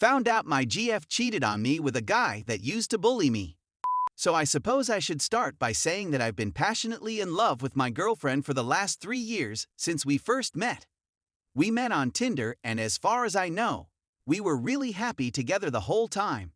Found out my GF cheated on me with a guy that used to bully me. So I suppose I should start by saying that I've been passionately in love with my girlfriend for the last 3 years since we first met. We met on Tinder, and as far as I know, we were really happy together the whole time.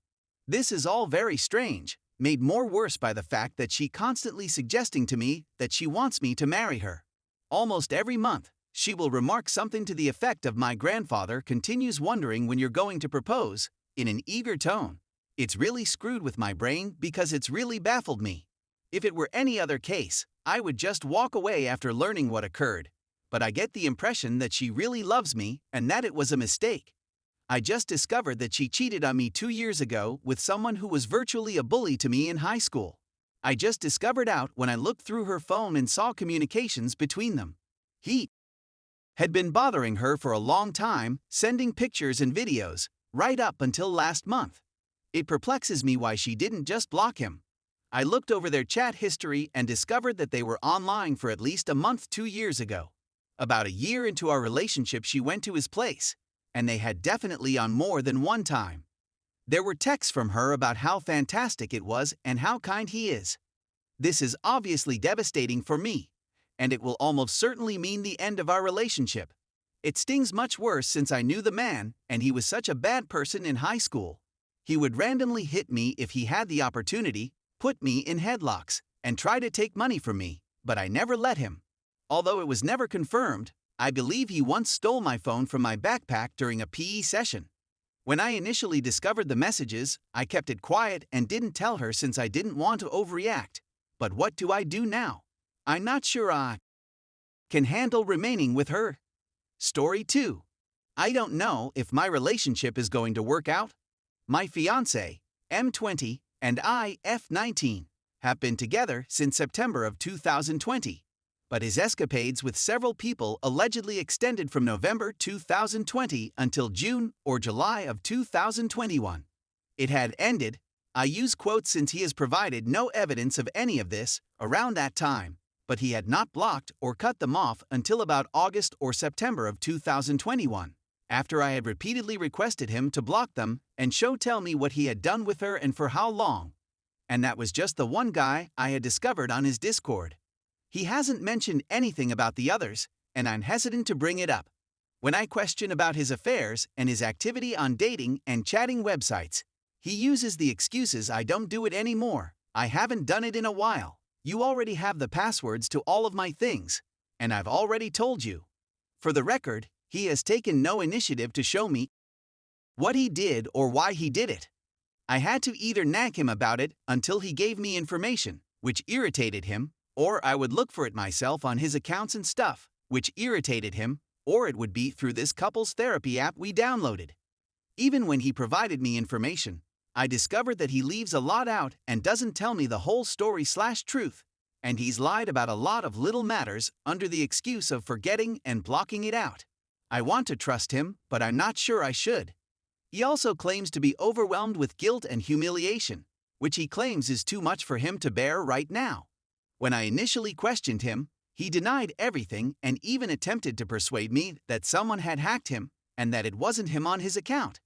This is all very strange, made more worse by the fact that she constantly suggesting to me that she wants me to marry her. Almost every month, she will remark something to the effect of "my grandfather continues wondering when you're going to propose," in an eager tone. It's really screwed with my brain because it's really baffled me. If it were any other case, I would just walk away after learning what occurred. But I get the impression that she really loves me and that it was a mistake. I just discovered that she cheated on me 2 years ago with someone who was virtually a bully to me in high school. I just discovered out when I looked through her phone and saw communications between them. He had been bothering her for a long time, sending pictures and videos, right up until last month. It perplexes me why she didn't just block him. I looked over their chat history and discovered that they were online for at least a month 2 years ago. About a year into our relationship, she went to his place, and they had definitely on more than one time. There were texts from her about how fantastic it was and how kind he is. This is obviously devastating for me, and it will almost certainly mean the end of our relationship. It stings much worse since I knew the man, and he was such a bad person in high school. He would randomly hit me if he had the opportunity, put me in headlocks, and try to take money from me, but I never let him. Although it was never confirmed, I believe he once stole my phone from my backpack during a PE session. When I initially discovered the messages, I kept it quiet and didn't tell her since I didn't want to overreact. But what do I do now? I'm not sure I can handle remaining with her. Story 2. I don't know if my relationship is going to work out. My fiancé, M20, and I, F19, have been together since September of 2020, but his escapades with several people allegedly extended from November 2020 until June or July of 2021. It had ended, I use quotes since he has provided no evidence of any of this, around that time, but he had not blocked or cut them off until about August or September of 2021. After I had repeatedly requested him to block them and tell me what he had done with her and for how long. And that was just the one guy I had discovered on his Discord. He hasn't mentioned anything about the others, and I'm hesitant to bring it up. When I question about his affairs and his activity on dating and chatting websites, he uses the excuses "I don't do it anymore, I haven't done it in a while, you already have the passwords to all of my things, and I've already told you." For the record, he has taken no initiative to show me what he did or why he did it. I had to either nag him about it until he gave me information, which irritated him, or I would look for it myself on his accounts and stuff, which irritated him, or it would be through this couples therapy app we downloaded. Even when he provided me information, I discovered that he leaves a lot out and doesn't tell me the whole story/truth, and he's lied about a lot of little matters under the excuse of forgetting and blocking it out. I want to trust him, but I'm not sure I should. He also claims to be overwhelmed with guilt and humiliation, which he claims is too much for him to bear right now. When I initially questioned him, he denied everything and even attempted to persuade me that someone had hacked him and that it wasn't him on his account.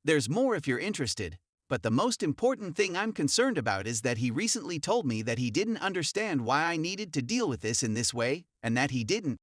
There's more if you're interested, but the most important thing I'm concerned about is that he recently told me that he didn't understand why I needed to deal with this in this way, and that he didn't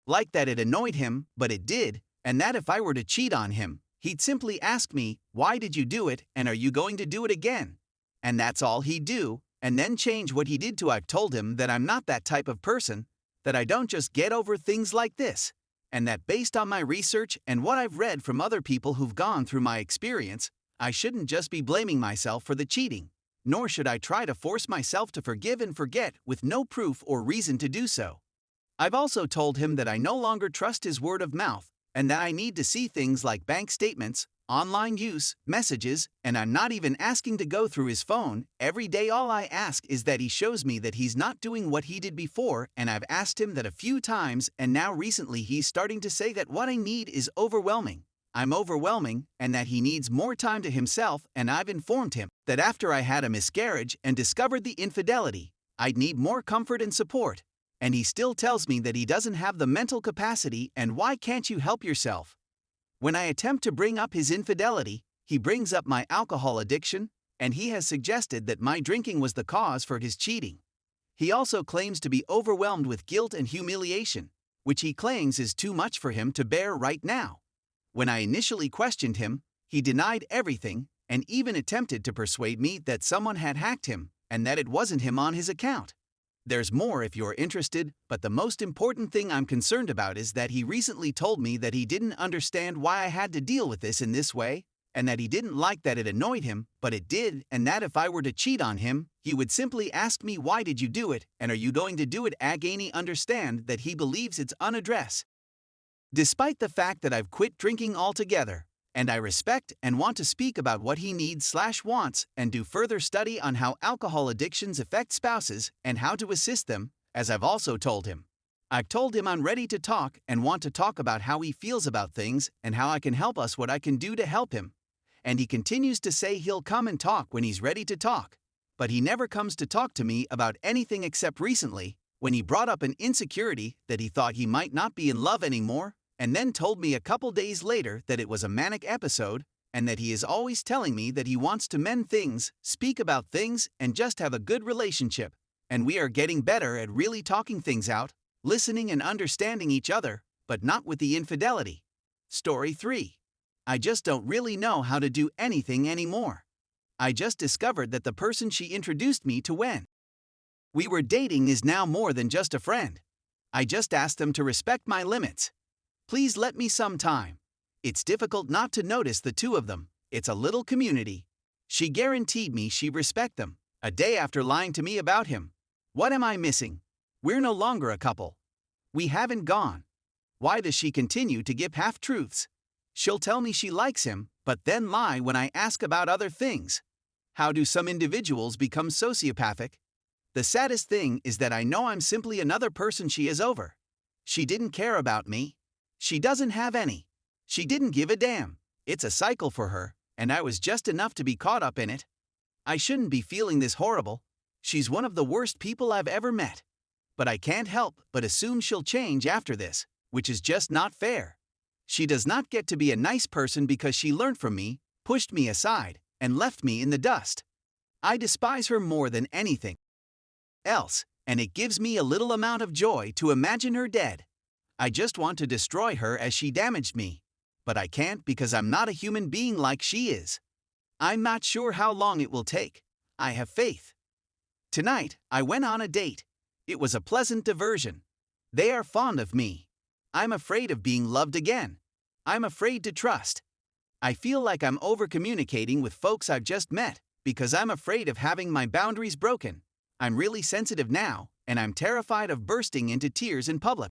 like that it annoyed him, but it did, and that if I were to cheat on him, he'd simply ask me, "Why did you do it, and are you going to do it again?" And that's all he'd do, and then change what he did to. I've told him that I'm not that type of person, that I don't just get over things like this, and that based on my research and what I've read from other people who've gone through my experience, I shouldn't just be blaming myself for the cheating, nor should I try to force myself to forgive and forget with no proof or reason to do so. I've also told him that I no longer trust his word of mouth, and that I need to see things like bank statements, online use, messages, and I'm not even asking to go through his phone every day. All I ask is that he shows me that he's not doing what he did before, and I've asked him that a few times, and now recently he's starting to say that what I need is overwhelming. I'm overwhelming, and that he needs more time to himself, and I've informed him that after I had a miscarriage and discovered the infidelity, I'd need more comfort and support. And he still tells me that he doesn't have the mental capacity, and why can't you help yourself? When I attempt to bring up his infidelity, he brings up my alcohol addiction, and he has suggested that my drinking was the cause for his cheating. He also claims to be overwhelmed with guilt and humiliation, which he claims is too much for him to bear right now. When I initially questioned him, he denied everything and even attempted to persuade me that someone had hacked him and that it wasn't him on his account. There's more if you're interested, but the most important thing I'm concerned about is that he recently told me that he didn't understand why I had to deal with this in this way, and that he didn't like that it annoyed him, but it did, and that if I were to cheat on him, he would simply ask me, why did you do it, and are you going to do it again? Understand that he believes it's unaddressed. Despite the fact that I've quit drinking altogether, and I respect and want to speak about what he needs/wants and do further study on how alcohol addictions affect spouses and how to assist them, as I've also told him. I've told him I'm ready to talk and want to talk about how he feels about things and how I can help us, what I can do to help him. And he continues to say he'll come and talk when he's ready to talk. But he never comes to talk to me about anything except recently, when he brought up an insecurity that he thought he might not be in love anymore, and then told me a couple days later that it was a manic episode, and that he is always telling me that he wants to mend things, speak about things, and just have a good relationship. And we are getting better at really talking things out, listening and understanding each other, but not with the infidelity. Story 3. I just don't really know how to do anything anymore. I just discovered that the person she introduced me to when we were dating is now more than just a friend. I just asked them to respect my limits. Please let me some time. It's difficult not to notice the two of them. It's a little community. She guaranteed me she'd respect them, a day after lying to me about him. What am I missing? We're no longer a couple. We haven't gone. Why does she continue to give half-truths? She'll tell me she likes him, but then lie when I ask about other things. How do some individuals become sociopathic? The saddest thing is that I know I'm simply another person she is over. She didn't care about me. She doesn't have any. She didn't give a damn. It's a cycle for her, and I was just enough to be caught up in it. I shouldn't be feeling this horrible. She's one of the worst people I've ever met. But I can't help but assume she'll change after this, which is just not fair. She does not get to be a nice person because she learned from me, pushed me aside, and left me in the dust. I despise her more than anything else, and it gives me a little amount of joy to imagine her dead. I just want to destroy her as she damaged me. But I can't because I'm not a human being like she is. I'm not sure how long it will take. I have faith. Tonight, I went on a date. It was a pleasant diversion. They are fond of me. I'm afraid of being loved again. I'm afraid to trust. I feel like I'm over-communicating with folks I've just met because I'm afraid of having my boundaries broken. I'm really sensitive now, and I'm terrified of bursting into tears in public.